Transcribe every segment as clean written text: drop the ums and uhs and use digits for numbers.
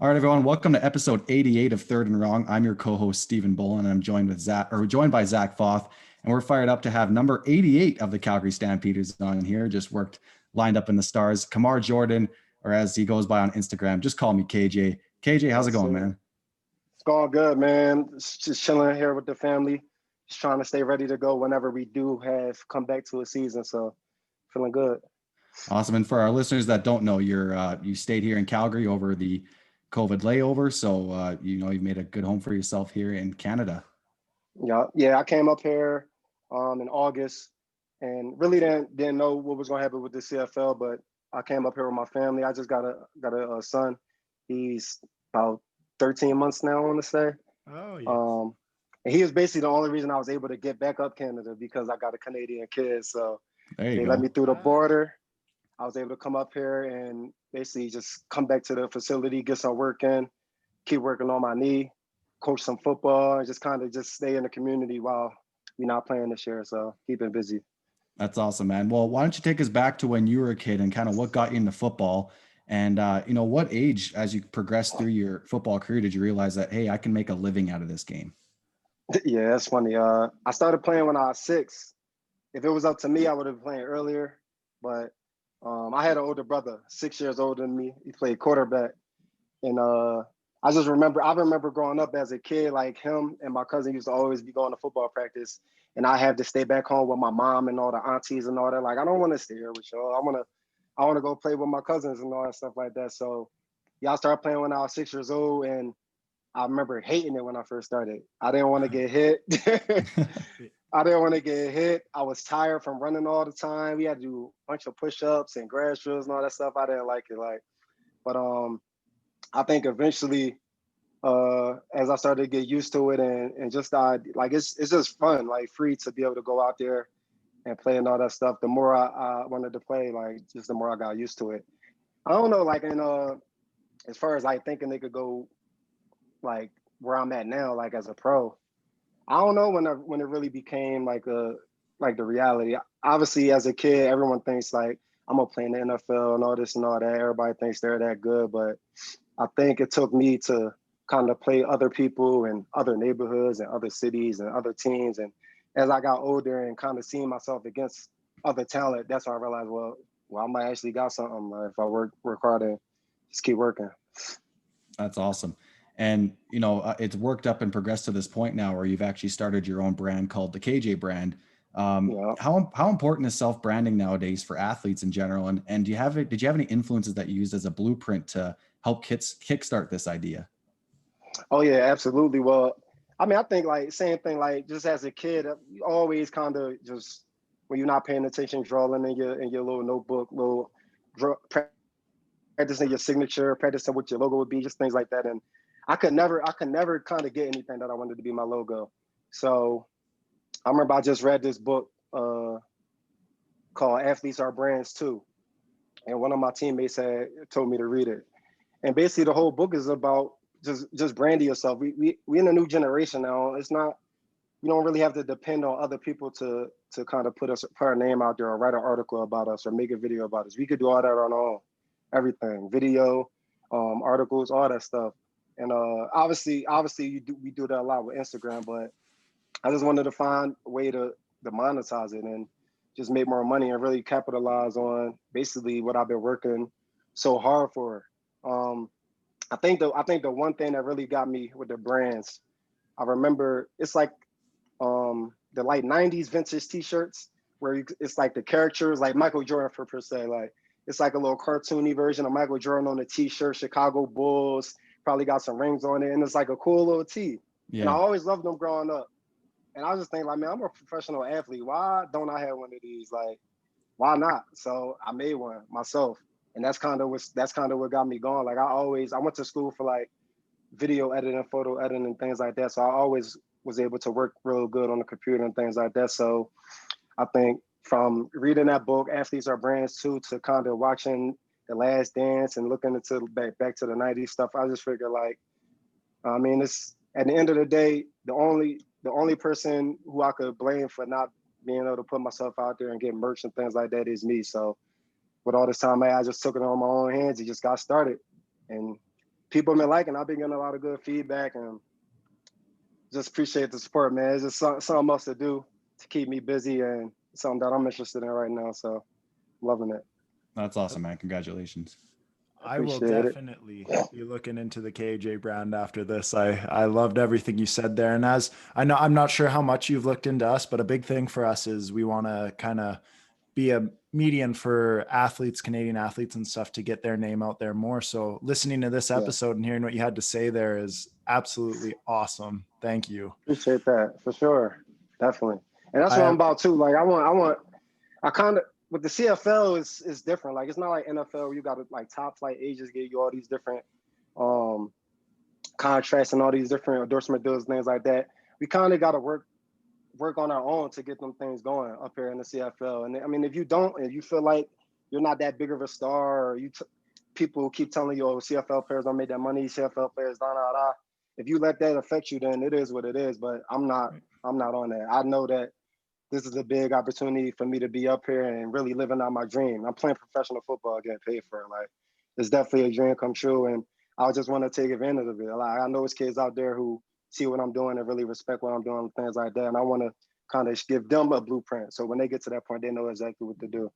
All right, everyone. Welcome to episode 88 of Third and Wrong. I'm your co-host Stephen Bullen, and I'm joined by Zach Foth, and we're fired up to have number 88 of the Calgary Stampeders on here. Just worked lined up in the stars. Kamar Jorden, or as he goes by on Instagram, just call me KJ. KJ, how's it going, man? It's going good, man. Just chilling here with the family. Just trying to stay ready to go whenever we do have come back to a season. So feeling good. Awesome. And for our listeners that don't know, you stayed here in Calgary over the COVID layover, so you've made a good home for yourself here in Canada. Yeah. I came up here in August and really didn't know what was going to happen with the CFL, but I came up here with my family. I just got a son. He's about 13 months now, I want to say. Oh, yes. And he was basically the only reason I was able to get back up Canada because I got a Canadian kid. So they let me through the border. I was able to come up here and basically just come back to the facility, get some work in, keep working on my knee, coach some football, and just kind of just stay in the community while we're not playing this year. So keeping busy. That's awesome, man. Well, why don't you take us back to when you were a kid and kind of what got you into football? And, what age, as you progressed through your football career, did you realize that, hey, I can make a living out of this game? Yeah, that's funny. I started playing when I was 6. If it was up to me, I would have been playing earlier. But I had an older brother, 6 years older than me. He played quarterback. And I remember growing up as a kid, like him and my cousin used to always be going to football practice. And I had to stay back home with my mom and all the aunties and all that. Like, I don't want to stay here with y'all. I want to go play with my cousins and all that stuff like that. So y'all started playing when I was 6 years old. And I remember hating it when I first started. I didn't want to get hit. I didn't want to get hit. I was tired from running all the time. We had to do a bunch of push-ups and grass drills and all that stuff. I didn't like it. But I think eventually, as I started to get used to it and just it's just fun, like free to be able to go out there and play and all that stuff. The more I wanted to play, like just the more I got used to it. I don't know, like as far as like thinking they could go like where I'm at now, like as a pro. I don't know when it really became like the reality. Obviously, as a kid, everyone thinks like I'm gonna play in the NFL and all this and all that. Everybody thinks they're that good, but I think it took me to kind of play other people in other neighborhoods and other cities and other teams. And as I got older and kind of seeing myself against other talent, that's when I realized, well, I might actually got something if I work hard and just keep working. That's awesome. And, it's worked up and progressed to this point now where you've actually started your own brand called the KJ brand. How important is self-branding nowadays for athletes in general? And did you have any influences that you used as a blueprint to help kickstart this idea? Oh yeah, absolutely. Well, I mean, I think like same thing, like just as a kid, you always kind of just when you're not paying attention, drawing in your little notebook, practicing your signature, practicing what your logo would be, just things like that. And I could never kind of get anything that I wanted to be my logo. So I remember I just read this book called Athletes Are Brands Too. And one of my teammates told me to read it. And basically the whole book is about just branding yourself. We in a new generation now. It's not, you don't really have to depend on other people to kind of put our name out there or write an article about us or make a video about us. We could do all that on our own. Everything, video, articles, all that stuff. And obviously we do that a lot with Instagram, but I just wanted to find a way to monetize it and just make more money and really capitalize on basically what I've been working so hard for. I think the one thing that really got me with the brands, I remember it's like the like 90s vintage t-shirts where it's like the characters like Michael Jordan per se, like it's like a little cartoony version of Michael Jordan on the t-shirt, Chicago Bulls, probably got some rings on it, and it's like a cool little tee. Yeah. And I always loved them growing up. And I was just thinking, like, man, I'm a professional athlete. Why don't I have one of these? Like, why not? So I made one myself. And that's kind of what got me going. Like I went to school for like video editing, photo editing, and things like that. So I always was able to work real good on the computer and things like that. So I think from reading that book, Athletes Are Brands Too, to kind of watching The Last Dance and looking into back to the 90s stuff, I just figured like, I mean, it's at the end of the day, the only person who I could blame for not being able to put myself out there and get merch and things like that is me. So with all this time, I just took it on my own hands and just got started. And people have been liking. I've been getting a lot of good feedback, and just appreciate the support, man. It's just something else to do to keep me busy, and something that I'm interested in right now. So, loving it. That's awesome, man. Congratulations. I will definitely be looking into the KJ brand after this. I loved everything you said there. And as I know, I'm not sure how much you've looked into us, but a big thing for us is we want to kind of be a median for athletes, Canadian athletes and stuff, to get their name out there more. So listening to this episode and hearing what you had to say there is absolutely awesome. Thank you. Appreciate that for sure. Definitely. And that's what I'm about too. Like I kind of, with the CFL is different. Like, it's not like NFL where you got to like top flight agents give you all these different contracts and all these different endorsement deals, things like that. We kind of got to work on our own to get them things going up here in the CFL. And I mean, if you feel like you're not that big of a star, or people keep telling you, oh, CFL players don't make that money, CFL players, da da da. If you let that affect you, then it is what it is. But I'm not on that. I know that this is a big opportunity for me to be up here and really living out my dream. I'm playing professional football, getting paid for it. Like, it's definitely a dream come true, and I just want to take advantage of it. Like, I know there's kids out there who see what I'm doing and really respect what I'm doing, things like that, and I want to kind of give them a blueprint. So when they get to that point, they know exactly what to do.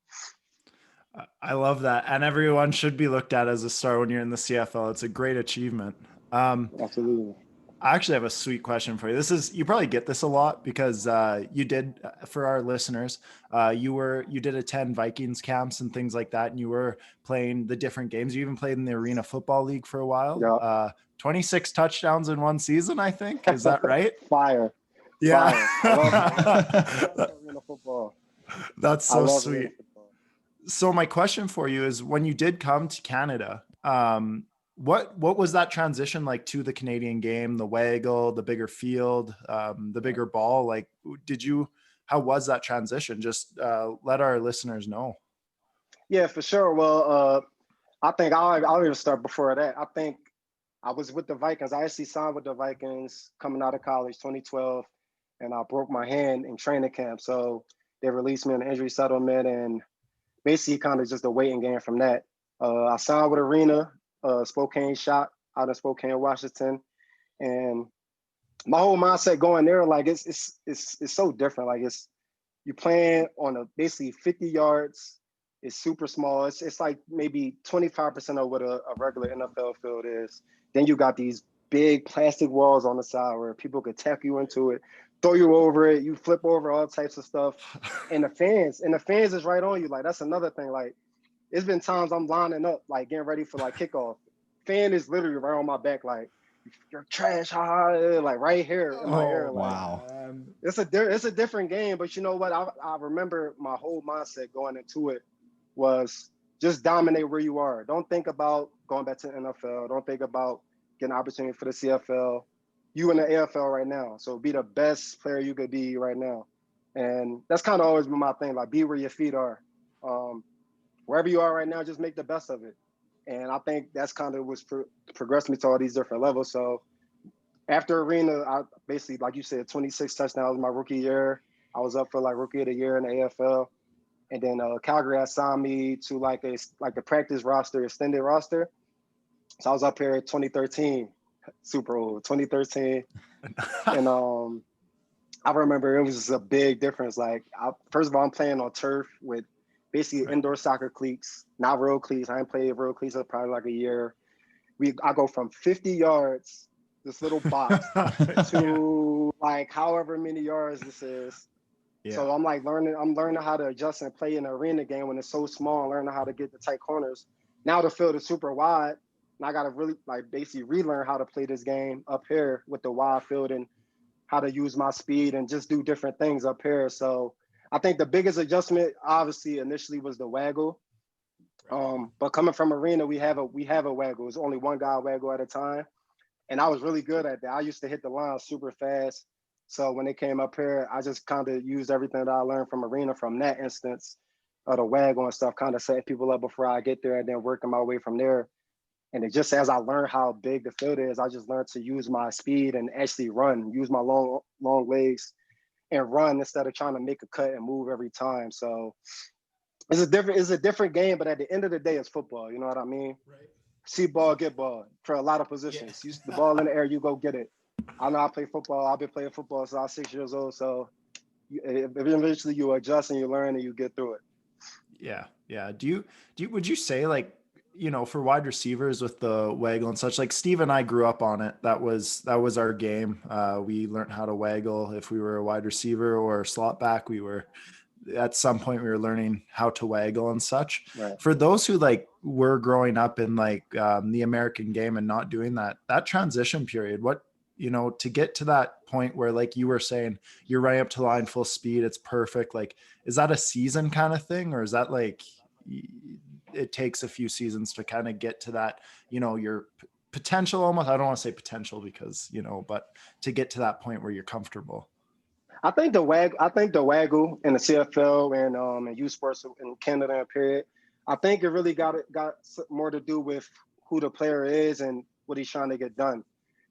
I love that. And everyone should be looked at as a star when you're in the CFL. It's a great achievement. Absolutely. I actually have a sweet question for you. You probably get this a lot because you did, for our listeners, you did attend Vikings camps and things like that, and you were playing the different games. You even played in the Arena Football League for a while. Yeah. 26 touchdowns in one season, I think. Is that right? Fire. Yeah. I love Arena Football. That's so sweet. So my question for you is, when you did come to Canada, what was that transition like to the Canadian game, the Waggle, the bigger field, the bigger ball? Like, how was that transition? Just let our listeners know. Yeah, for sure. Well, I think I'll even start before that. I think I was with the Vikings. I actually signed with the Vikings coming out of college, 2012, and I broke my hand in training camp. So they released me in the injury settlement, and basically kind of just a waiting game from that. I signed with Arena, Spokane Shot out of Spokane, Washington, and my whole mindset going there, like it's so different. Like, you're playing on basically 50 yards. It's super small. It's like maybe 25% of what a regular NFL field is. Then you got these big plastic walls on the side where people could tap you into it, throw you over it, you flip over, all types of stuff. And the fans is right on you. Like, that's another thing. Like, it's been times I'm lining up, like getting ready for like kickoff. Fan is literally right on my back, like, you're trash, like right here in my ear. Like, wow. It's a different game, but you know what? I remember my whole mindset going into it was just dominate where you are. Don't think about going back to the NFL. Don't think about getting an opportunity for the CFL. You in the AFL right now, so be the best player you could be right now. And that's kind of always been my thing, like, be where your feet are. Wherever you are right now, just make the best of it. And I think that's kind of what's progressed me to all these different levels. So after Arena, I basically, like you said, 26 touchdowns my rookie year. I was up for like Rookie of the Year in the AFL. And then Calgary assigned me to like the practice roster, extended roster. So I was up here in 2013, super old, 2013. And I remember it was just a big difference. Like, first of all, I'm playing on turf with basically indoor soccer cleats, not real cleats. I ain't played real cleats for probably like a year. I go from 50 yards, this little box, to like however many yards this is. Yeah. So I'm learning how to adjust and play in an arena game when it's so small, learning how to get the tight corners. Now the field is super wide, and I got to really basically relearn how to play this game up here with the wide field and how to use my speed and just do different things up here. So I think the biggest adjustment, obviously, initially was the Waggle. But coming from Arena, we have a Waggle. It's only one guy Waggle at a time, and I was really good at that. I used to hit the line super fast. So when they came up here, I just kind of used everything that I learned from Arena from that instance of the Waggle and stuff, kind of setting people up before I get there and then working my way from there. And it just, as I learned how big the field is, I just learned to use my speed and actually run, use my long legs and run instead of trying to make a cut and move every time. So it's a different game, but at the end of the day, it's football. You know what I mean? Right. see ball, get ball for a lot of positions. Yeah. You the ball in the air, you go get it. I know I play football. I've been playing football since I was 6 years old. So eventually you adjust and you learn and you get through it. Yeah. Yeah. Would you say, like, you know, for wide receivers with the waggle and such, like Steve and I grew up on it. That was our game. We learned how to waggle. If we were a wide receiver or a slot back, at some point we were learning how to waggle and such. Right. For those who like were growing up in like the American game and not doing that transition period, what, you know, to get to that point where, like you were saying, you're running up to the line full speed, it's perfect. Like, is that a season kind of thing, or is that like it takes a few seasons to kind of get to that, you know, your potential almost? I don't want to say potential because, you know, but to get to that point where you're comfortable. I think the waggle in the CFL and youth sports in Canada and period, I think it really got more to do with who the player is and what he's trying to get done.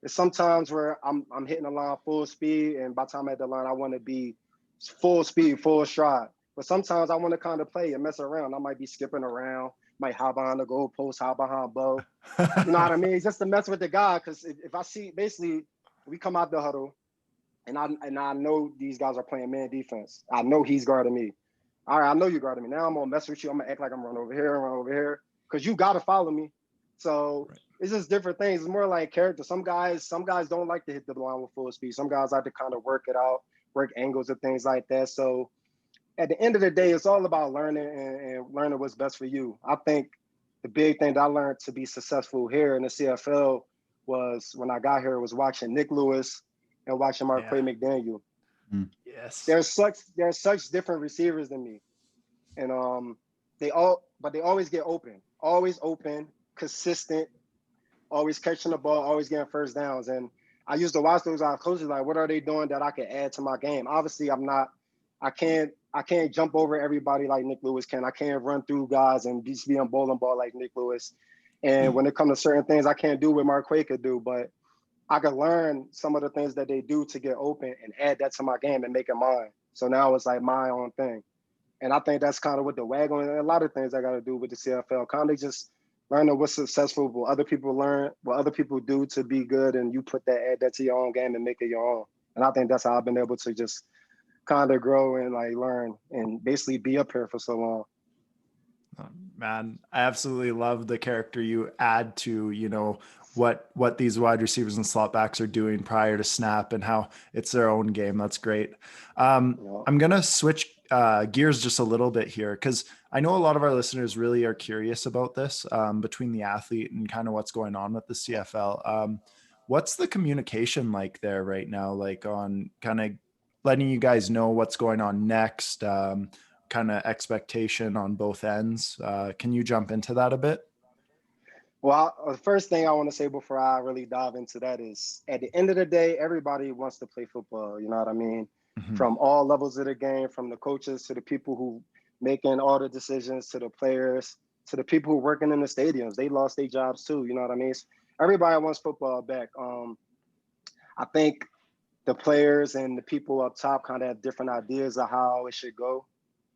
It's sometimes where I'm hitting the line full speed, and by the time I'm at the line, I want to be full speed, full stride. But sometimes I want to kind of play and mess around. I might be skipping around, might hop behind the goalpost, hop behind Bo. You know what I mean? Just to mess with the guy, because if I see, basically, we come out the huddle, and I know these guys are playing man defense. I know he's guarding me. All right, I know you're guarding me. Now I'm gonna mess with you. I'm gonna act like I'm running over here, because you gotta follow me. So it's just different things. It's more like character. Some guys don't like to hit the line with full speed. Some guys like to kind of work it out, work angles and things like that. So at the end of the day, it's all about learning and learning what's best for you. I think the big thing that I learned to be successful here in the CFL was when I got here was watching Nick Lewis and watching Marquay McDaniel. Yes. There's such different receivers than me. And they always get open. Always open, consistent, always catching the ball, always getting first downs. And I used to watch those guys closely, like, what are they doing that I can add to my game? Obviously, I can't jump over everybody like Nick Lewis can. I can't run through guys and just be on bowling ball like Nick Lewis. And when it comes to certain things, I can't do what Marquay could do, but I could learn some of the things that they do to get open and add that to my game and make it mine. So now it's like my own thing. And I think that's kind of what the waggle and a lot of things I got to do with the CFL, kind of just learning what's successful, what other people learn, what other people do to be good, and you add that to your own game and make it your own. And I think that's how I've been able to just kind of grow and like learn and basically be up here for so long. Man, I absolutely love the character you add to, you know, what these wide receivers and slot backs are doing prior to snap and how it's their own game. That's great. I'm going to switch gears just a little bit here, because I know a lot of our listeners really are curious about this between the athlete and kind of what's going on with the CFL. What's the communication like there right now? Like on kind of letting you guys know what's going on next, kind of expectation on both ends. Can you jump into that a bit? Well, the first thing I want to say before I really dive into that is, at the end of the day, everybody wants to play football. You know what I mean? Mm-hmm. From all levels of the game, from the coaches to the people who making all the decisions, to the players, to the people who working in the stadiums. They lost their jobs too. You know what I mean? Everybody wants football back. I think the players and the people up top kind of have different ideas of how it should go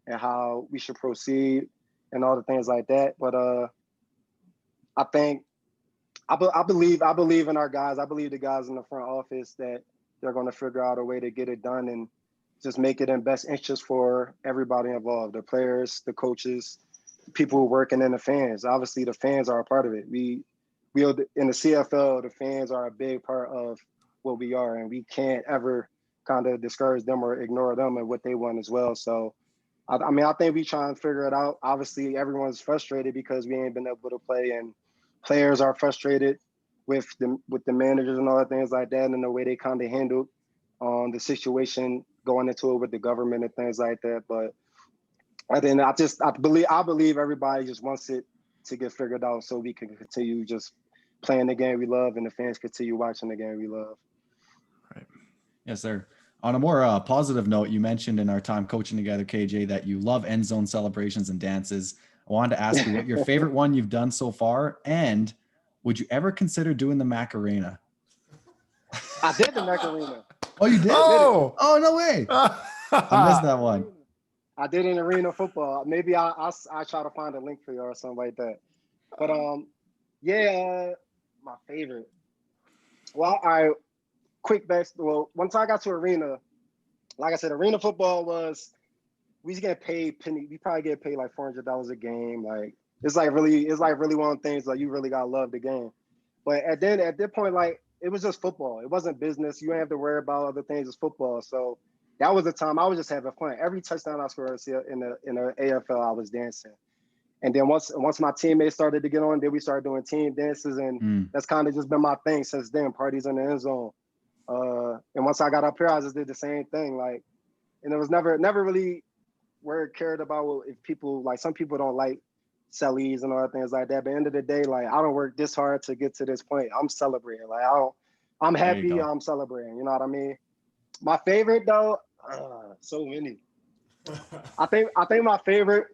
and how we should proceed and all the things like that. But I think I believe in our guys. I believe the guys in the front office that they're going to figure out a way to get it done and just make it in best interest for everybody involved, the players, the coaches, people who are working, and the fans. Obviously, the fans are a part of it. We in the CFL, the fans are a big part of what we are, and we can't ever kind of discourage them or ignore them and what they want as well. So, I mean, I think we try and figure it out. Obviously, everyone's frustrated because we ain't been able to play, and players are frustrated with the managers and all the things like that, and the way they kind of handled the situation going into it with the government and things like that. But I believe everybody just wants it to get figured out so we can continue just playing the game we love and the fans continue watching the game we love. Right. Yes, sir. On a more positive note, you mentioned in our time coaching together, KJ, that you love end zone celebrations and dances. I wanted to ask you what your favorite one you've done so far, and would you ever consider doing the Macarena? I did the Macarena. Oh, you did? Oh, no way. I missed that one. I did in arena football. Maybe I try to find a link for you or something like that. But Yeah, my favorite. Well, quick back. Well, once I got to arena, like I said, arena football was we just get paid penny. We probably get paid like $400 a game. Like it's like really one of the things like you really gotta love the game. But at that point, like it was just football. It wasn't business. You didn't have to worry about other things. It's football. So that was the time I was just having fun. Every touchdown I scored in the AFL, I was dancing. And then once my teammates started to get on, then we started doing team dances, and that's kind of just been my thing since then. Parties in the end zone. And once I got up here, I just did the same thing. Like, and it was never really where cared about if people like some people don't like sellies and other things like that. But at the end of the day, like I don't work this hard to get to this point. I'm celebrating. Like I'm happy. I'm celebrating. You know what I mean? My favorite though, so many. I think my favorite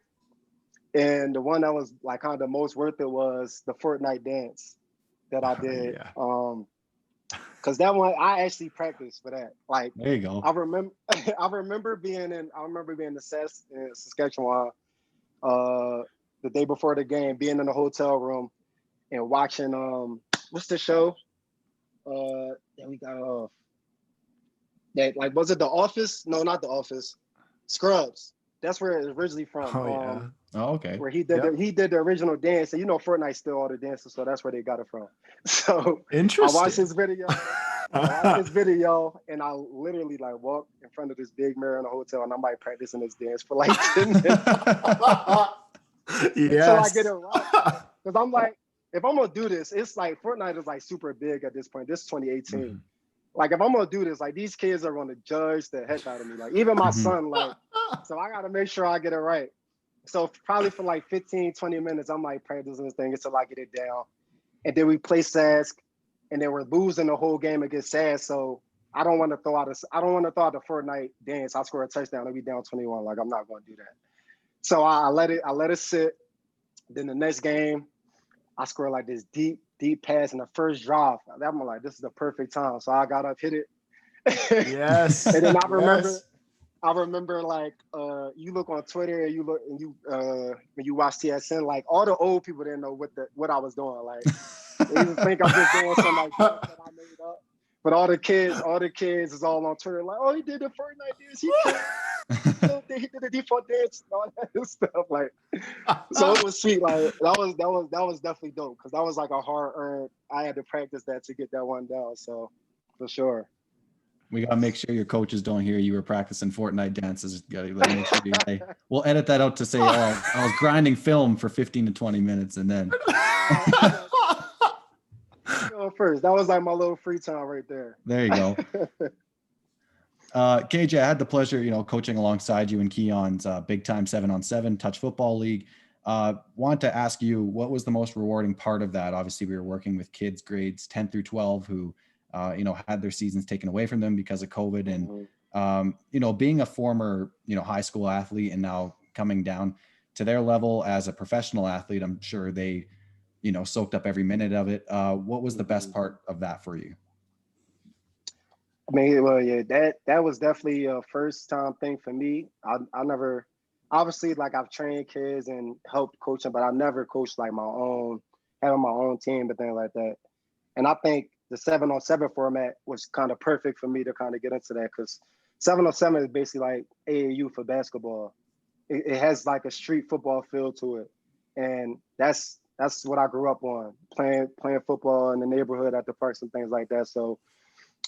and the one that was like kind of the most worth it was the Fortnite dance that I did. Cause that one I actually practiced for that. Like there you go. I remember being in Saskatchewan the day before the game, being in the hotel room and watching what's the show? That we got off. That like was it The Office? No, not The Office. Scrubs. That's where it was originally from. Oh, okay. Where he did the original dance, and you know Fortnite still all the dances, so that's where they got it from. So interesting. I watched this video, and I literally like walked in front of this big mirror in the hotel, and I'm like practicing this dance for like 10 minutes. Until I get it right. Because I'm like, if I'm gonna do this, it's like Fortnite is like super big at this point. This is 2018. Mm-hmm. Like if I'm gonna do this, like these kids are gonna judge the heck out of me. Like even my son, like, so I gotta make sure I get it right. So probably for like 15, 20 minutes, I'm like practicing this thing until I get it down. And then we play Sask, and then we're losing the whole game against Sask. So I don't want to throw out the Fortnite dance. I score a touchdown and we down 21. Like I'm not gonna do that. So I let it sit. Then the next game, I scored like this deep pass in the first drive. I'm like, this is the perfect time. So I got up, hit it. Yes. And then I remember like you look on Twitter and when you watch TSN, like all the old people didn't know what I was doing. Like they even think I'm just doing something like that I made up. But all the kids is all on Twitter like, oh, he did the Fortnite dance. He did the default dance and all that stuff. Like, so it was sweet. Like that was definitely dope because that was like a hard earned. I had to practice that to get that one down. So for sure. We gotta make sure your coaches don't hear you were practicing Fortnite dances. Gotta make sure we'll edit that out to say, oh, I was grinding film for 15 to 20 minutes and then. First, that was like my little free time right there. There you go. KJ, I had the pleasure, coaching alongside you in Keon's big time 7-on-7 touch football league. Want to ask you, what was the most rewarding part of that? Obviously, we were working with kids grades 10 through 12 who, had their seasons taken away from them because of COVID. And, being a former, high school athlete and now coming down to their level as a professional athlete, I'm sure they, soaked up every minute of it. What was the best part of that for you? I mean, well, yeah, that was definitely a first time thing for me. I never, obviously, like I've trained kids and helped coach them, but I've never coached like having my own team, but things like that. And I think the 7-on-7 format was kind of perfect for me to kind of get into that because 7-on-7 is basically like AAU for basketball. It has like a street football feel to it, and that's what I grew up on, playing football in the neighborhood at the parks and things like that. So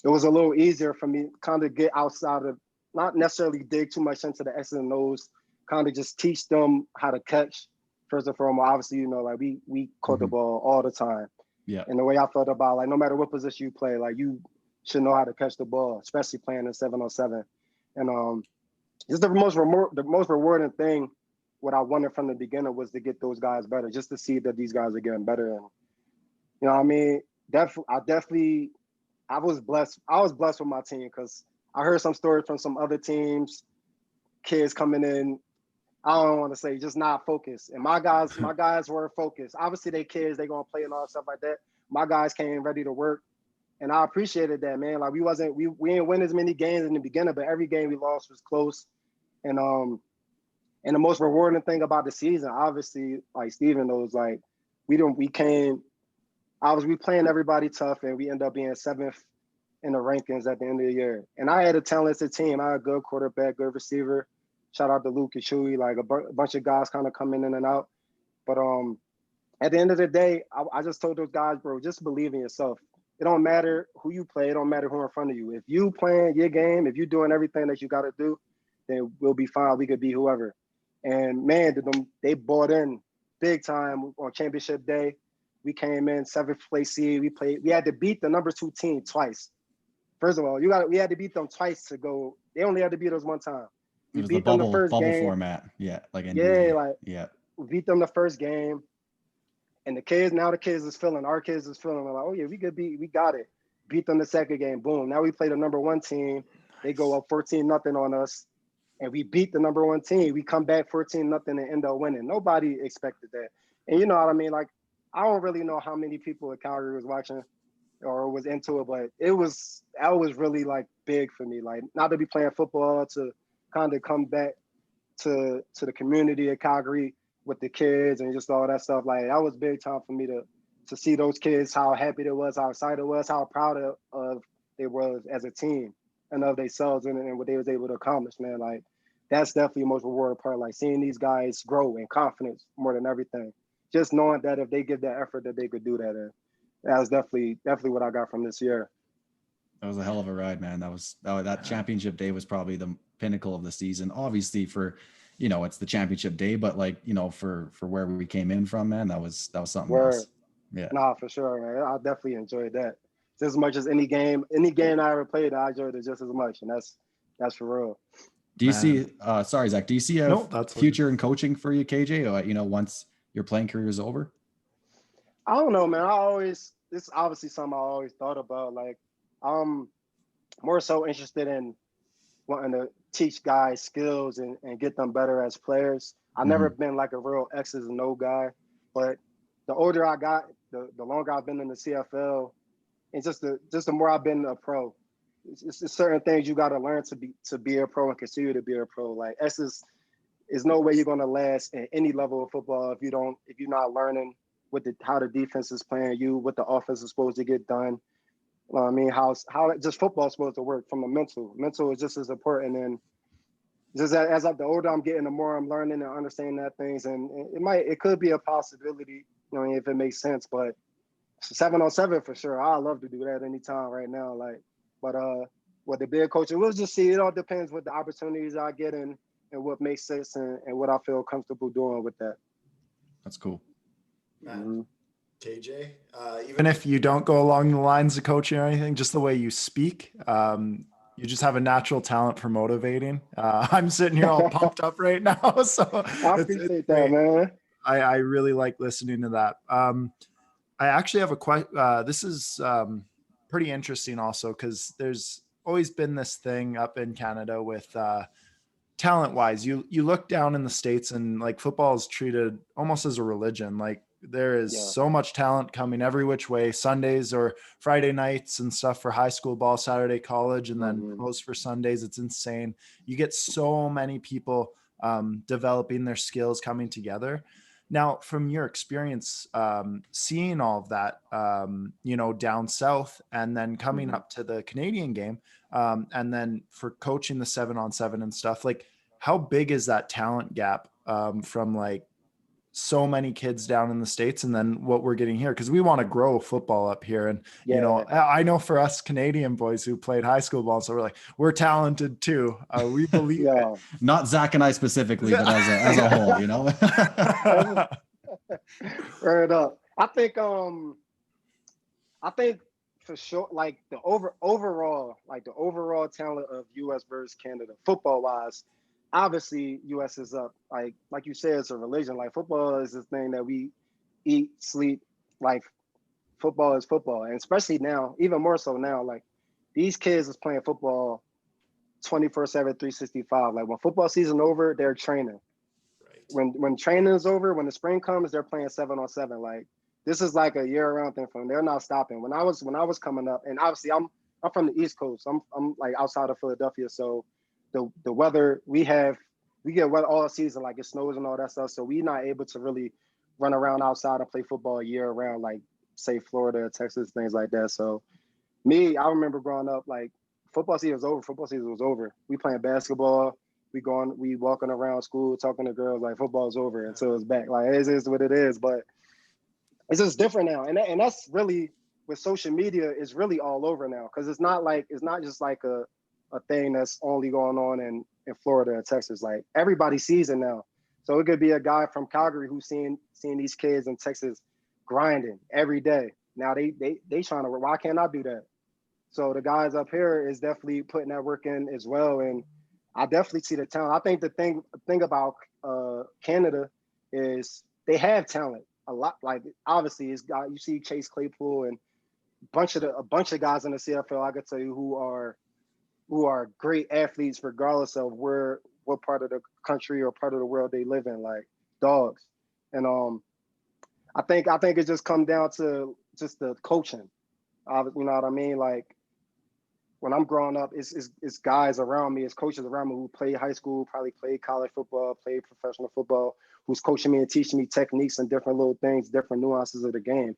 it was a little easier for me kind of get outside of, not necessarily dig too much into the X's and O's, kind of just teach them how to catch first and foremost. Obviously, like we caught the ball all the time. Yeah. And the way I felt about like, no matter what position you play, like you should know how to catch the ball, especially playing in 7-on-7. And just the most rewarding thing, what I wanted from the beginning was to get those guys better, just to see that these guys are getting better. And, you know what I mean? I was blessed with my team because I heard some stories from some other teams, kids coming in, I don't want to say just not focused. And my guys were focused. Obviously they kids, they gonna play and all stuff like that. My guys came ready to work. And I appreciated that, man. Like we didn't win as many games in the beginning, but every game we lost was close. And the most rewarding thing about the season, obviously, like Steven knows, like we came we playing everybody tough, and we end up being 7th in the rankings at the end of the year. And I had a talented team. I had a good quarterback, good receiver. Shout out to Luke and Chewy, like a bunch of guys kind of coming in and out. But at the end of the day, I just told those guys, bro, just believe in yourself. It don't matter who you play. It don't matter who in front of you. If you playing your game, if you're doing everything that you got to do, then we'll be fine. We could be whoever. And man, they bought in big time on championship day. We came in 7th place seed. We had to beat the number 2 team twice. First of all, we had to beat them twice to go. They only had to beat us one time. It was the bubble format. Yeah, like NBA. Yeah. We beat them the first game. And the kids is feeling, our kids is feeling like, oh yeah, we got it. Beat them the second game, boom. Now we play the number 1 team. They go up 14-0 on us. And we beat the number 1 team. We come back 14-0 and end up winning. Nobody expected that. And you know what I mean? Like, I don't really know how many people at Calgary was watching or was into it, but that was really like big for me. Like, not to be playing football, to kind of come back to the community of Calgary with the kids and just all that stuff. Like, that was big time for me to see those kids, how happy they was, how excited it was, how proud of they was as a team and of themselves and what they was able to accomplish, man. Like, that's definitely the most rewarding part. Like, seeing these guys grow in confidence more than everything. Just knowing that if they give that effort, that they could do that. And that was definitely what I got from this year. That was a hell of a ride, man. That championship day was probably the pinnacle of the season. Obviously, for, you know, it's the championship day, but like, you know, for where we came in from, man, that was something else. Yeah. Nah, for sure, man. I definitely enjoyed that just as much as any game I ever played. I enjoyed it just as much, and that's for real. Do you see? Sorry, Zach. Do you see a future in coaching for you, KJ? Or, you know, once your playing career is over? I don't know, man. This is obviously something I always thought about. Like, I'm more so interested in wanting to teach guys skills and get them better as players. I've never been like a real X's and O guy, but the older I got, the longer I've been in the CFL, and just the more I've been a pro. It's certain things you got to learn to be a pro and continue to be a pro. Like, X's is no way you're going to last at any level of football if you're not learning how the defense is playing you, what the offense is supposed to get done. I mean, how just football is supposed to work from the mental. Mental is just as important. And just as the older I'm getting, the more I'm learning and understanding that things. And it could be a possibility, you know, if it makes sense. But 7-on-7 for sure. I love to do that anytime right now. Like, but with the big coaching, we'll just see. It all depends what the opportunities I get and what makes sense and what I feel comfortable doing with that. That's cool. KJ, even if you don't go along the lines of coaching or anything, just the way you speak, you just have a natural talent for motivating. I'm sitting here all pumped up right now. So I appreciate that, man. I really like listening to that. I actually have a question. This is pretty interesting also, because there's always been this thing up in Canada with talent wise. You look down in the States and like football is treated almost as a religion. Like, there is so much talent coming every which way, Sundays or Friday nights and stuff for high school ball, Saturday college, and then pros for Sundays. It's insane. You get so many people developing their skills, coming together. Now, from your experience, seeing all of that, you know, down south and then coming up to the Canadian game, and then for coaching the 7-on-7 and stuff, like, how big is that talent gap from like so many kids down in the States and then what we're getting here? Because we want to grow football up here. And, you know, I know for us Canadian boys who played high school ball, so we're talented too. We believe it. Not Zach and I specifically, but as a whole, you know. Right up. I think for sure, like the overall talent of US versus Canada, football wise, obviously US is up. Like you said, it's a religion. Like, football is this thing that we eat, sleep. Like, football is football. And especially now, even more so now, like, these kids is playing football 24/7, 365. Like, when football season over, they're training. Right. When training is over, when the spring comes, they're playing 7-on-7. Like, this is like a year-round thing for them. They're not stopping. When I was coming up, and obviously I'm from the East Coast. I'm like outside of Philadelphia, so the weather we get wet all season, like it snows and all that stuff. So we're not able to really run around outside and play football year round. Like, say Florida, Texas, things like that. So me, I remember growing up, like football season was over. Football season was over. We playing basketball. We walking around school, talking to girls, like football's over until it's back. Like it is what it is, but it's just different now. And that's really with social media, it's really all over now. Cause it's not just like a thing that's only going on in Florida and Texas. Like everybody sees it now. So it could be a guy from Calgary who's seeing these kids in Texas grinding every day. Now they trying to, why can't I do that? So the guys up here is definitely putting that work in as well. And I definitely see the talent. I think the thing about Canada is they have talent a lot. Like obviously it's got, you see Chase Claypool and a bunch of guys in the CFL, I could tell you, who are great athletes regardless of what part of the country or part of the world they live in, like dogs. And I think it just comes down to just the coaching. You know what I mean? Like when I'm growing up, it's guys around me, it's coaches around me who played high school, probably played college football, played professional football, who's coaching me and teaching me techniques and different little things, different nuances of the game.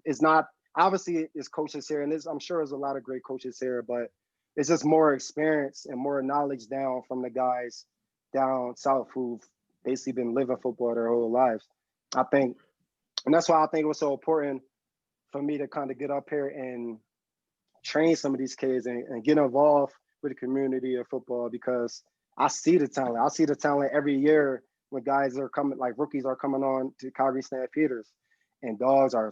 It's not, obviously it's coaches here, and I'm sure there's a lot of great coaches here, but it's just more experience and more knowledge down from the guys down south who've basically been living football their whole lives. I think, and that's why I think it was so important for me to kind of get up here and train some of these kids and get involved with the community of football, because I see the talent. I see the talent every year when guys are coming, like rookies are coming on to Calgary Stampeders, and guys are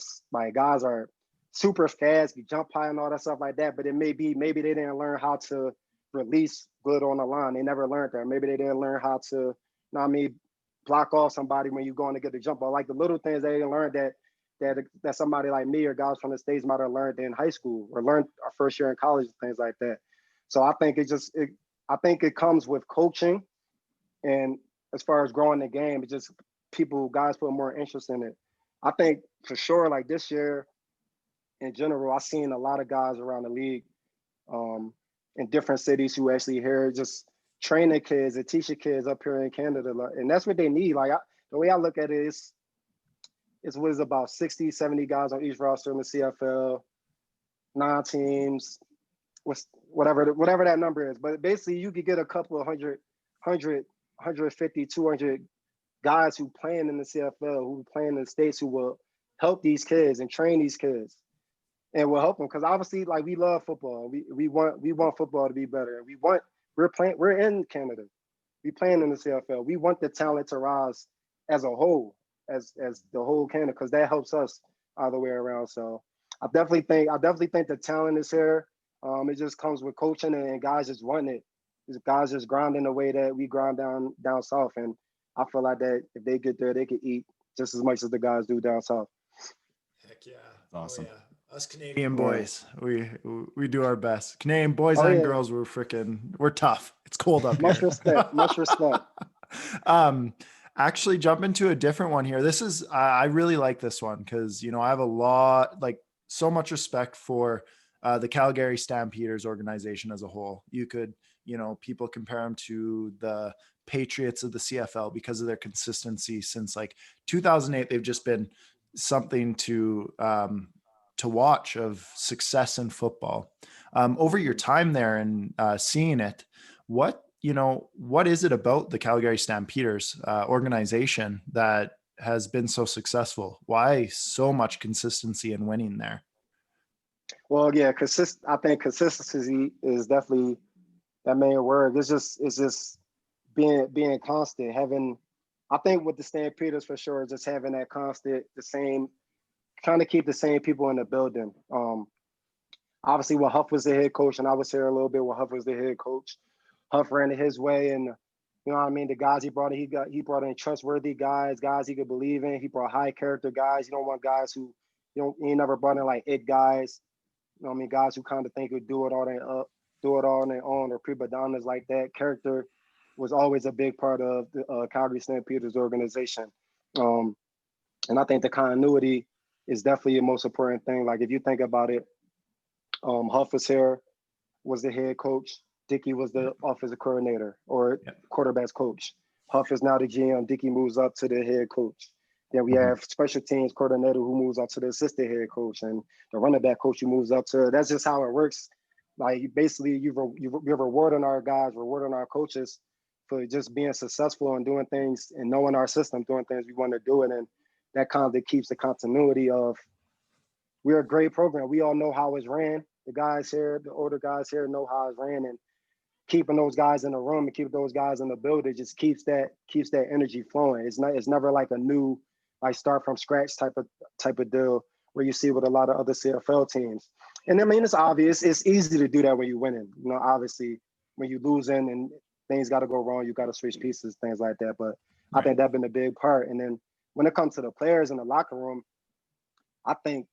super fast, you jump high and all that stuff like that. But it maybe they didn't learn how to release good on the line. They never learned that. Maybe they didn't learn how to, you know what I mean, block off somebody when you're going to get the jump ball. Like the little things they didn't learn that somebody like me or guys from the States might have learned in high school or learned our first year in college and things like that. So I think I think it comes with coaching, and as far as growing the game, it's just guys put more interest in it. I think for sure, like this year in general, I've seen a lot of guys around the league in different cities who actually here just training kids and teaching kids up here in Canada. And that's what they need. Like the way I look at it is, it's what is about 60, 70 guys on each roster in the CFL, 9 teams, whatever that number is. But basically you could get a couple of 150, 200 guys who playing in the CFL, who playing in the States, who will help these kids and train these kids and will help them. Because obviously, like, we love football. We want football to be better. We're in Canada. We playing in the CFL. We want the talent to rise as a whole, as the whole Canada, because that helps us all the way around. So I definitely think the talent is here. It just comes with coaching and guys just wanting it. These guys just grinding the way that we grind down south, and I feel like that if they get there, they could eat just as much as the guys do down south. Heck yeah! Awesome. Oh, yeah. Us Canadian boys, we do our best. Canadian boys and girls, we're tough. It's cold up here. Much respect. Actually, jump into a different one here. This is I really like this one because I have so much respect for the Calgary Stampeders organization as a whole. You could, people compare them to the Patriots of the CFL because of their consistency since like 2008. They've just been something to watch of success in football. Over your time there and seeing it, what is it about the Calgary Stampeders organization that has been so successful? Why so much consistency in winning there? Well, yeah, I think consistency is definitely that main word. It's just being constant. I think with the Stampeders for sure, just having that constant, kind of keep the same people in the building. Obviously, when Huff was the head coach, and I was here a little bit when Huff was the head coach, Huff ran it his way, and you know what I mean. The guys he brought in, he brought in trustworthy guys he could believe in. He brought high character guys. You don't want guys who he never brought in like it guys. You know what I mean? Guys who kind of think would do it all on their own, or prima donnas like that. Character was always a big part of the Calgary Stampeders organization, and I think the continuity is definitely the most important thing. Like if you think about it, Huff was the head coach. Dickey was the offensive coordinator or quarterback's coach. Huff is now the GM. Dickey moves up to the head coach. Then we have special teams coordinator who moves up to the assistant head coach, and the running back coach who moves up to. That's just how it works. Like basically, you're rewarding our guys, rewarding our coaches for just being successful and doing things and knowing our system, doing things we want to do, and then that kind of keeps the continuity of. We're a great program. We all know how it's ran. The guys here, the older guys here, know how it's ran, and keeping those guys in the room and keeping those guys in the building just keeps that energy flowing. It's never like a new, like start from scratch type of deal where you see with a lot of other CFL teams. And I mean, it's obvious. It's easy to do that when you're winning. You know, obviously, when you're losing and things got to go wrong, you got to switch pieces, things like that. But I think that's been a big part. And then when it comes to the players in the locker room, I think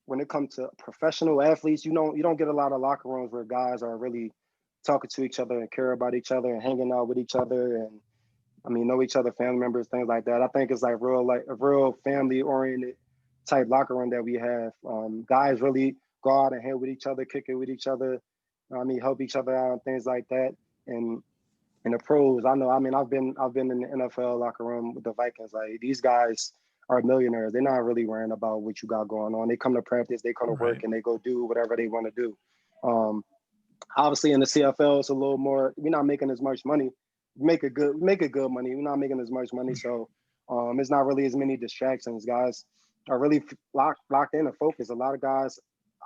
when it comes to professional athletes, you don't get a lot of locker rooms where guys are really talking to each other and care about each other and hanging out with each other and I mean know each other, family members, things like that. I think it's like a real family oriented type locker room that we have. Guys really go out and hang with each other, kick it with each other. I mean, help each other out and things like that. And in the pros, I know. I mean, I've been in the NFL locker room with the Vikings. Like these guys are millionaires. They're not really worrying about what you got going on. They come to practice, they come to work, and they go do whatever they want to do. Obviously, in the CFL, it's a little more. We're not making as much money. We make a good money. We're not making as much money, so it's not really as many distractions. Guys are really locked in and focused. A lot of guys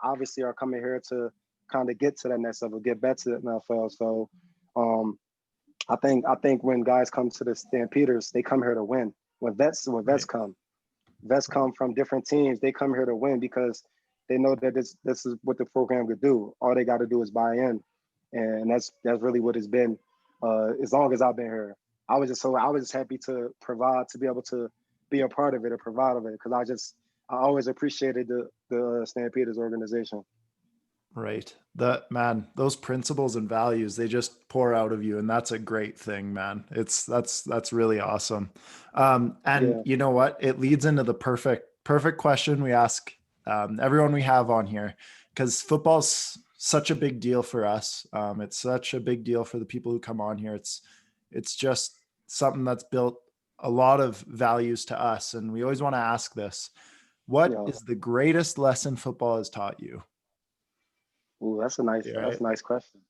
obviously are coming here to kind of get to that next level, get back to the NFL. So I think when guys come to the Stampeders, they come here to win. When vets come from different teams, they come here to win because they know that this is what the program could do. All they got to do is buy in, and that's really what it's been. As long as I've been here, I was just happy to provide, to be able to be a part of it, a provider of it, because I always appreciated the Stampeders organization. Right. Those principles and values, they just pour out of you. And that's a great thing, man. That's really awesome. You know what? It leads into the perfect question we ask everyone we have on here, because football's such a big deal for us. It's such a big deal for the people who come on here. It's just something that's built a lot of values to us. And we always want to ask this. What is the greatest lesson football has taught you? Ooh, that's a nice question.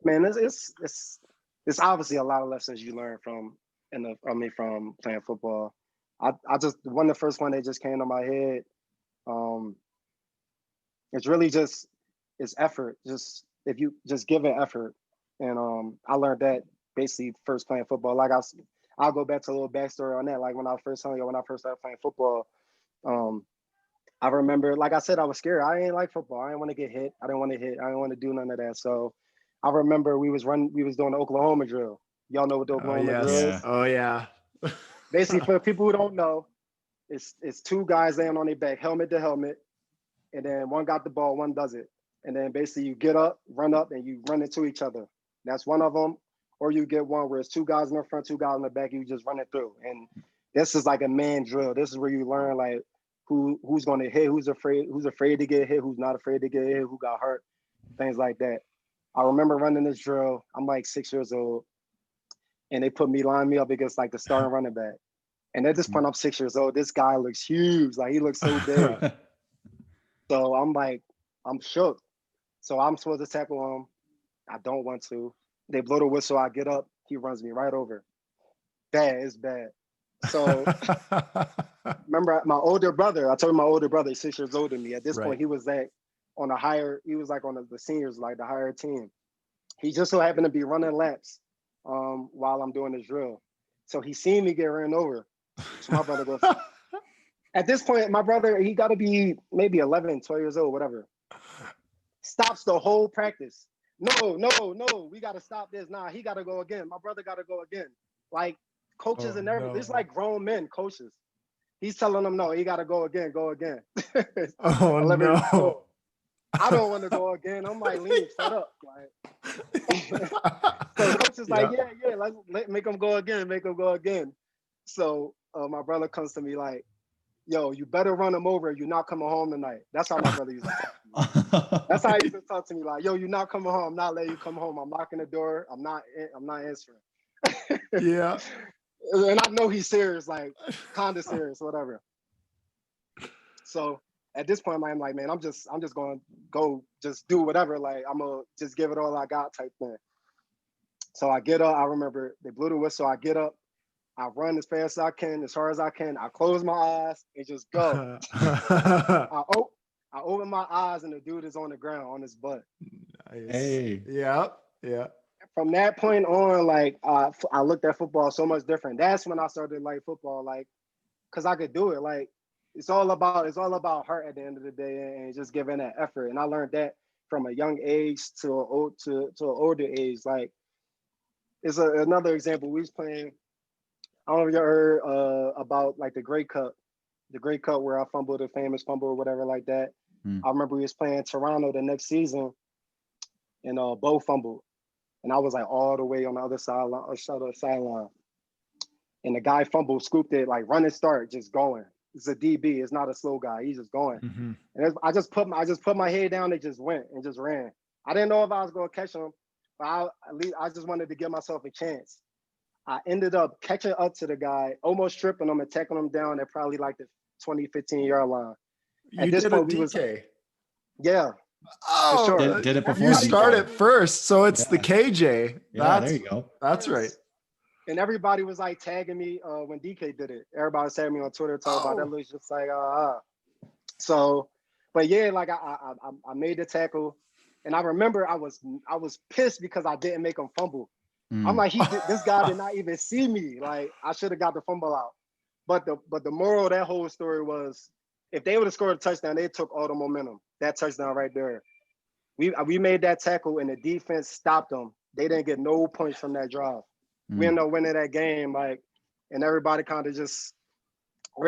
Man, it's obviously a lot of lessons you learn from playing football. I just one of the first one that just came to my head. It's really it's effort. Just if you just give it effort, and I learned that basically first playing football. Like I'll go back to a little backstory on that. Like when I first started playing football, I remember, like I said, I was scared. I didn't like football. I didn't want to get hit. I didn't want to do none of that. So I remember we was doing the Oklahoma drill. Y'all know what the Oklahoma drill is? Oh yeah. Basically, for people who don't know, it's two guys laying on their back, helmet to helmet, and then one got the ball, one does it. And then basically you get up, run up, and you run into each other. That's one of them. Or you get one where it's two guys in the front, two guys in the back, you just run it through. And this is like a man drill. This is where you learn like who's going to hit, who's afraid to get hit, who's not afraid to get hit, who got hurt, things like that. I remember running this drill. I'm like 6 years old, and they line me up against like the starting running back. And at this point, I'm 6 years old. This guy looks huge. Like he looks so big. So I'm shook. So I'm supposed to tackle him. I don't want to. They blow the whistle. I get up. He runs me right over. Bad. It's bad. So remember my older brother, I told you my older brother is 6 years older than me. At this point, he was on the seniors, like the higher team. He just so happened to be running laps while I'm doing this drill. So he seen me get ran over. So my brother goes, at this point, my brother, he got to be maybe 11, 12 years old, whatever. Stops the whole practice. No, we got to stop this. Nah, he got to go again. My brother got to go again. Like coaches and everything. No. It's like grown men, coaches. He's telling them, no, he got to go again. Oh, no. I don't want to go again. I'm like, leave, shut up. Like, so coach is like, yeah, let's make him go again. So my brother comes to me like, yo, you better run him over. You're not coming home tonight. That's how my brother used to talk to me. That's how he used to talk to me. Like, yo, you're not coming home. I'm not letting you come home. I'm locking the door. I'm not answering. Yeah. And I know he's serious, like kinda serious, whatever. So at this point, I'm like, man, I'm just gonna go just do whatever. Like I'm gonna just give it all I got type thing. So I get up. I remember they blew the whistle. I get up. I run as fast as I can, as hard as I can. I close my eyes and just go. I open my eyes and the dude is on the ground on his butt. Nice. Hey. Yeah. From that point on, like I looked at football so much different. That's when I started like football, like because I could do it. Like it's all about heart at the end of the day and just giving that effort. And I learned that from a young age to an older age. Like it's another example. We was playing. I don't know if you heard about like the Grey Cup where I fumbled a famous fumble or whatever like that. I remember we was playing Toronto the next season, and Bo fumbled, and I was like all the way on the other sideline, and the guy fumbled, scooped it, like run and start, just going. It's a DB, it's not a slow guy. He's just going, and I just put my head down. They just went and just ran. I didn't know if I was going to catch him, but I just wanted to give myself a chance. I ended up catching up to the guy, almost tripping him and tackling him down at probably like the 20, 15-yard line. At this point, we was yeah. Oh, for sure. Did it before you started first, so it's the KJ. Yeah, there you go. That's right. And everybody was like tagging me when DK did it. Everybody was tagging me on Twitter, talking about that. Was just like So, but yeah, like I made the tackle, and I remember I was pissed because I didn't make him fumble. I'm like, this guy did not even see me. Like I should have got the fumble out. But the moral of that whole story was, if they would have scored a touchdown, they took all the momentum. That touchdown right there. We made that tackle and the defense stopped them. They didn't get no points from that drive. We ended up winning that game, like, and everybody kind of just.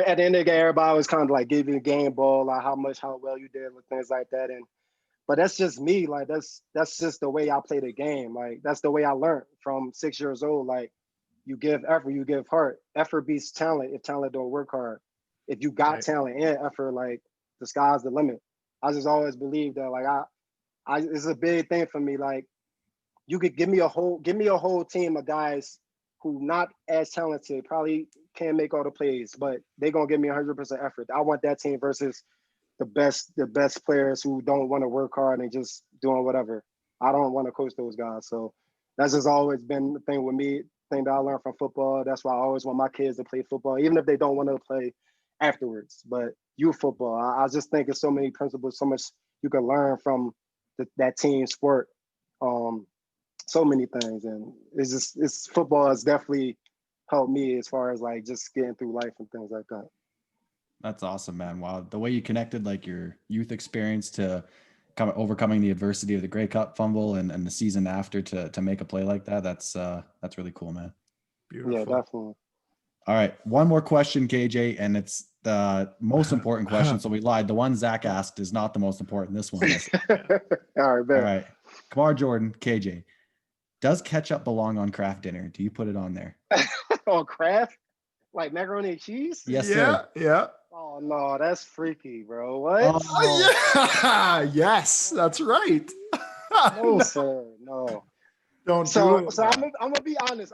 At the end of the game, everybody was kind of like giving the game ball, like how well you did with things like that. But that's just me. Like that's just the way I play the game. Like that's the way I learned from 6 years old. Like you give effort, you give heart. Effort beats talent if talent don't work hard. If you got talent and effort, like the sky's the limit. I just always believe that. Like I it's a big thing for me. Like you could give me a whole team of guys who not as talented, probably can't make all the plays, but they're gonna give me 100% effort. I want that team versus the best players who don't want to work hard and just doing whatever. I don't want to coach those guys. So that's just always been the thing with me, thing that I learned from football. That's why I always want my kids to play football, even if they don't want to play afterwards. But youth football, I just think there's so many principles, so much you can learn from that team sport. So many things, and it's football has definitely helped me as far as like just getting through life and things like that. That's awesome, man. Wow. The way you connected like your youth experience to overcoming the adversity of the Grey Cup fumble and the season after to make a play like that. That's really cool, man. Beautiful. Yeah, definitely. All right. One more question, KJ, and it's the most important question. So we lied. The one Zach asked is not the most important. This one is. All right, man. All right. Kamar Jorden, KJ. Does ketchup belong on Kraft dinner? Do you put it on there? On Kraft? Like macaroni and cheese? Yes, sir. Yeah. Oh no, that's freaky, bro. What? Oh, yeah. Yes, that's right. No, sir. No. Don't So do it. So I'm gonna be honest.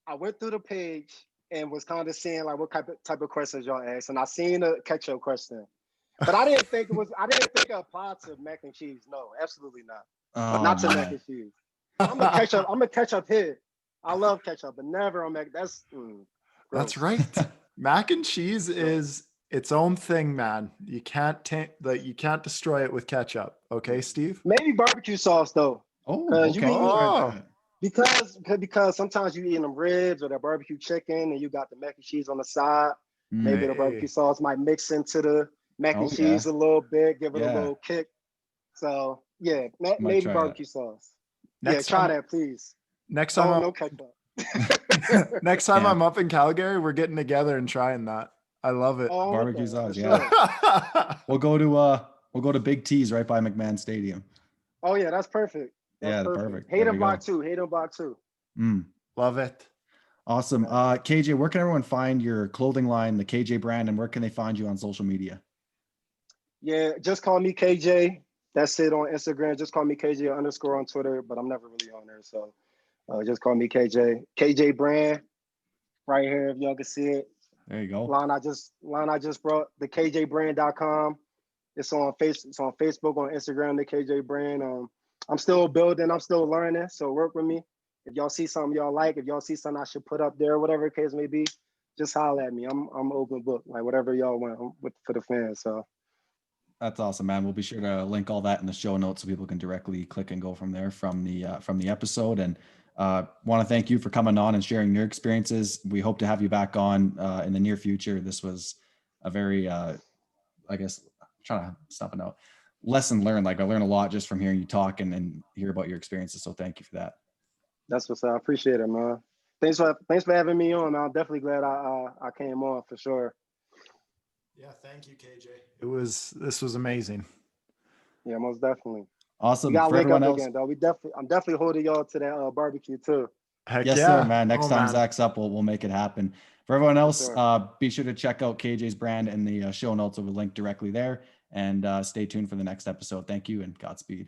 I went through the page and was kind of seeing like what type of questions y'all asked, and I seen a ketchup question, but I didn't think it applied to mac and cheese. No, absolutely not. Not to mac and cheese. I'm a ketchup head. I love ketchup, but never on mac. That's right. Mac and cheese is its own thing, man. You can't destroy it with ketchup. Okay, Steve? Maybe barbecue sauce though. Oh, okay. Because sometimes you eat them ribs or the barbecue chicken, and you got the mac and cheese on the side. Maybe the barbecue sauce might mix into the mac and cheese a little bit, give it a little kick. So yeah, maybe barbecue sauce. Try that, please. Next time, no ketchup. Next time I'm up in Calgary, we're getting together and trying that. I love it. Barbecue sauce, yeah. We'll go to Big T's right by McMahon Stadium. Oh yeah, that's perfect. That's perfect. Hayden Block 2. Love it. Awesome. KJ, where can everyone find your clothing line, the KJ brand, and where can they find you on social media? Yeah, just call me KJ. That's it on Instagram. Just call me KJ _ on Twitter, but I'm never really on there. So just call me KJ. KJ brand. right here if y'all can see it. There you go. Line I just brought, the KJbrand.com. It's on Facebook, on Instagram, the KJ brand. I'm still building, I'm still learning. So work with me. If y'all see something y'all like, if y'all see something I should put up there, whatever the case may be, just holler at me. I'm open book, like whatever y'all want for the fans. So that's awesome, man. We'll be sure to link all that in the show notes so people can directly click and go from there from the episode. And want to thank you for coming on and sharing your experiences. We hope to have you back on in the near future. This was a very, I guess, I'm trying to stop it now. Lesson learned. Like I learned a lot just from hearing you talk and hear about your experiences. So thank you for that. That's what's up. I appreciate it, man. Thanks for having me on, man. I'm definitely glad I came on for sure. Yeah, thank you, KJ. This was amazing. Yeah, most definitely. Awesome. We got to link up again, though. I'm definitely holding y'all to that barbecue too. Heck yes, sir, man. Next time Zach's up, we'll make it happen. For everyone else, be sure to check out KJ's brand in the show notes. We'll link directly there, and stay tuned for the next episode. Thank you and Godspeed.